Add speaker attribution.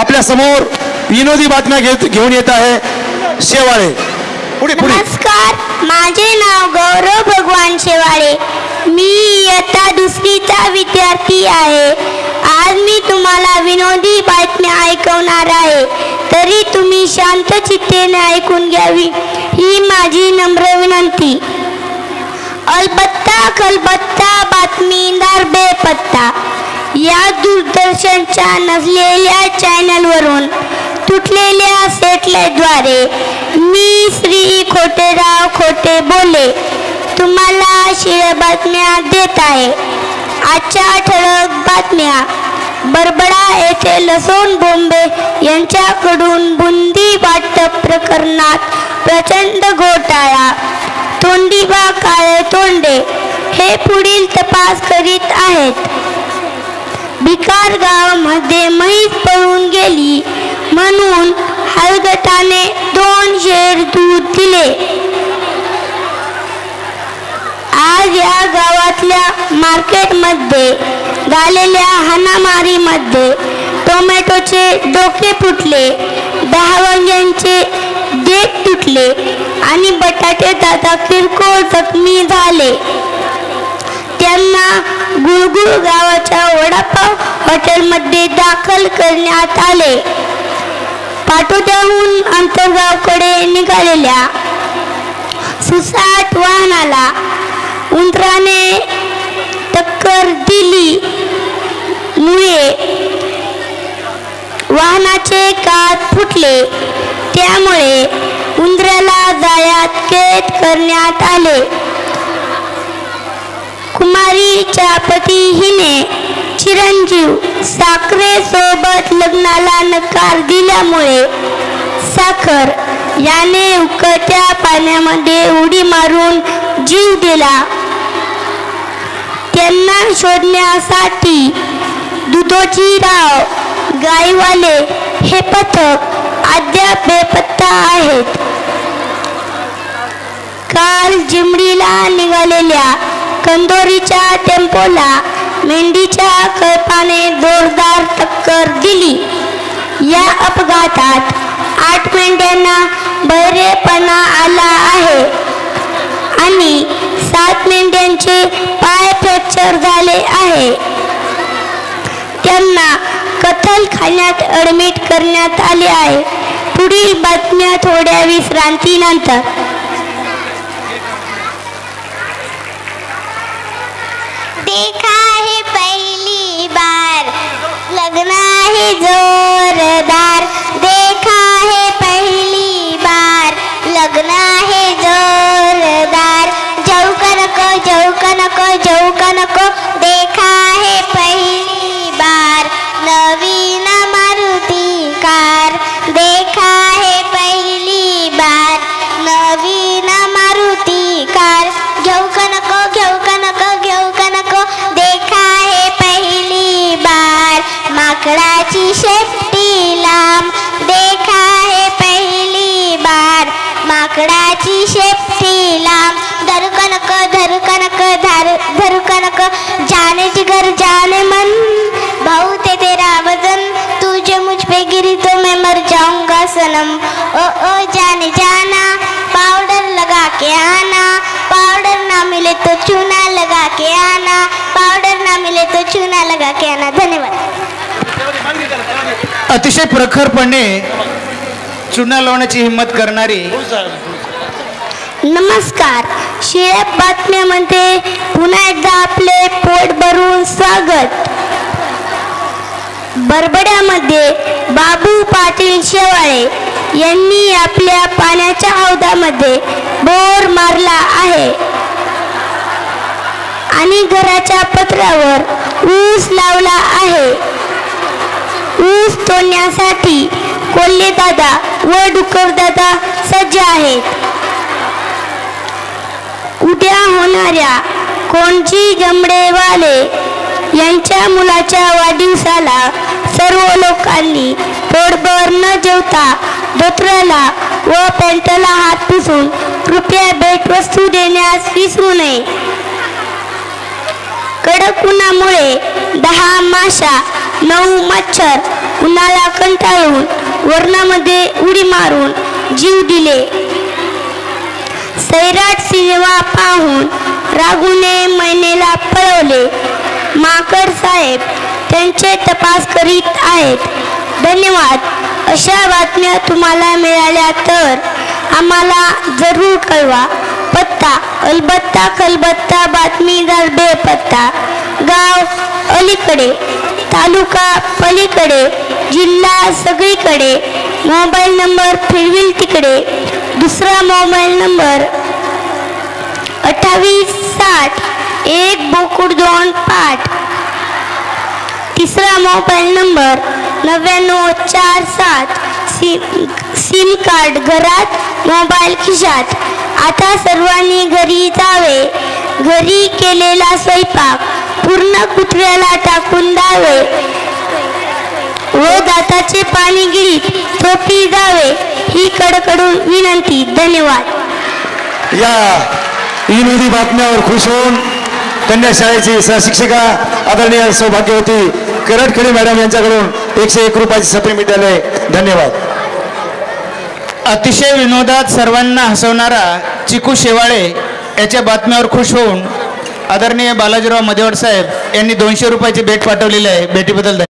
Speaker 1: आपल्या समोर विनोदी बातम्या घेऊन येत आहे शेवाळे.
Speaker 2: नमस्कार, माझे नाव गौरव भगवान शेवाळे. मी इयत्ता दुसरीचा विद्यार्थी आहे. आज मी तुम्हाला विनोदी बातम्या ऐकवणार आहे, तरी तुम्ही शांत चित्तेने ऐकून घ्यावी ही माझी नम्र विनंती. अलबत्ता खलबत्ता बातमीदार बेपत्ता या दूरदर्शनच्या नसलेल्या चॅनलवरून तुटलेल्या सॅटेलाइटद्वारे मी श्री खोटेराव खोटे बोले तुम्हाला शिळ बातम्या देत आहे. आजच्या ठळक बातम्या. बरबडा येथे लसूण बोंबे यांच्याकडून बुंदी वाटप प्रकरणात प्रचंड घोटाळा. तोंडीबा काळे तोंडे हे पुढील तपास करीत आहेत. भिकार गावामध्ये म्हैस पळून गेली म्हणून हलगटाने 2 शेर दूध दिले. आज या गावातल्या मार्केटमध्ये झालेल्या हाणामारीमध्ये टोमॅटोचे डोके फुटले, 10 वांग्यांचे देठ तुटले आणि बटाटे दादा किरकोळ जखमी झाले. त्यांना गुळगुळ गावाच्या वडापाव हॉटेलमध्ये दाखल करण्यात आले. पाटोद्याहून अंतरगावकडे निघालेल्या सुसाट वाहनाला उंदराने टक्कर दिली मुळे वाहनाचे काच फुटले. त्यामुळे उंदराला जाळ्यात कैद करण्यात आले. कुमारीच्या पती हिने चिरंजीव साखरे सोबत लग्नाला नकार दिल्यामुळे साखर याने उकळत्या पाण्यामध्ये उडी मारून जीव दिला. त्यांना शोधण्यासाठी दुधोजीराव गाईवाले हे पथक अद्याप बेपत्ता आहेत. काल जिमडीला निघालेल्या कंदोरीच्या टेम्पोला मेंढीच्या कळपाने जोरदार टक्कर दिली. या अपघातात 8 मेंढ्यांना बहिरेपणा आला आहे आणि 7 मेंढ्यांचे पाय फ्रॅक्चर झाले आहे. त्यांना कत्तलखान्यात ॲडमिट करण्यात आले आहे. पुढील बातम्या थोड्या विश्रांतीनंतर. देखा है पहली बार लगना है जोरदार. देखा है पहली बार लगना है जोरदार. जाऊका नको जाऊका नको जाऊका नको. देखा है पहली बार नवीन मारुती कार. देखा है पहली बार नवीन मारुती कार. घेऊका नको घेऊका नको घेऊका नको. देखा है पहली बार माकडाची शेपटी लांब. देखा है पहली बार माकडाची शेपटी लांब. धरुका नको धरुका नको धरुका नको. जाने जिगर जाने मन भाऊ ते तेरा वजन. तुझे मुझ पे गिरी तो मैं मर जाऊंगा सनम. ओ जाने जाना पाउडर लगा के आना. पाउडर ना मिले तो चूना लगा के आना. पाउडर ना मिले तो चूना लगा के आना. धन्यवाद.
Speaker 3: अतिशय प्रखरपणे चूना लावण्याची हिम्मत करणारी.
Speaker 2: नमस्कार, शिळ्या बातम्यामध्ये पुन्हा एकदा आपले पोट भरून स्वागत. बरबड्यामध्ये बाबू पाटील शेवाळे यांनी आपल्या पाण्याच्या हौदामध्ये बोर मारला आहे आणि घराच्या पत्र्यावर ऊस लावला आहे. ऊस तोडण्यासाठी कोल्हे दादा व डुकर दादा सज्ज आहेत. उद्या होणाऱ्या कोणजी जमडेवाले यांच्या मुलाच्या वाढदिवसाला सर्व लोकांनी पोटभर न जेवता धोत्राला व पॅन्टला हात पुसून कृपया भेटवस्तू देण्यास विसरू नये. कडक उन्हामुळे 10 माशा 9 मच्छर उन्हाला कंटाळून वरणामध्ये उडी मारून जीव दिले. सैराट सिनेमा पाहून रागूने मैनेला पळवले. माकड साहेब त्यांचे तपास करीत आहेत. धन्यवाद. अशा बातम्या तुम्हाला मिळाल्या तर आम्हाला जरूर कळवा. पत्ता अलबत्ता खलबत्ता बातमीदार बेपत्ता, गाव अलीकडे, तालुका पलीकडे, जिल्हा सगळीकडे. मोबाईल नंबर फिरविल तिकडे. दुसरा मोबाईल नंबर 2860 1 बोकुड 2 पाठ. तिसरा मोबाईल नंबर 9947 सिम कार्ड घरात, मोबाईल खिशात. आता सर्वांनी घरी जावे. घरी केलेला स्वयंपाक पूर्ण कुत्र्याला टाकून द्यावे व दाताचे पाणी गिळीत झोपी जावे ही कडकडून विनंती. धन्यवाद.
Speaker 1: या विनोदी बातम्यावर खुश होऊन कन्या शाळेची सहशिक्षिका आदरणीय सौभाग्यवती करटखडे मॅडम यांच्याकडून 101 रुपयाची सप्री मिळाले. धन्यवाद.
Speaker 3: अतिशय विनोदात सर्वांना हसवणारा चिकू शेवाळे याच्या बातम्यावर खुश होऊन आदरणीय बालाजीराव मदेवड साहेब यांनी 200 रुपयाची भेट पाठवलेली आहे. भेटीबद्दल